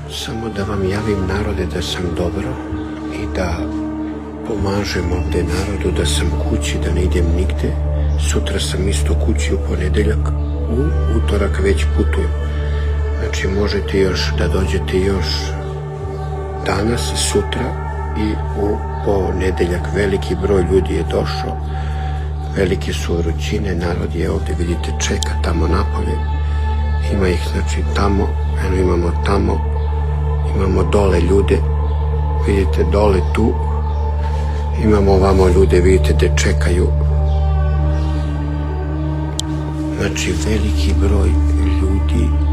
Samo da vam javim, narode, da sam dobro i da pomažem ovde narodu, da sam kući, da ne idem nigde. Sutra sam isto kući, u ponedeljak, u utorak već putujem. Znači možete još da dođete još danas, sutra i u ponedeljak. Veliki broj ljudi je došao, velike su vrućine, narod je ovde, vidite, čeka tamo napolje. Ima ih, znači, tamo, eno imamo tamo, imamo dole ljude, vidite, dole tu, imamo ovamo ljude, vidite, gde čekaju. Znači, veliki broj ljudi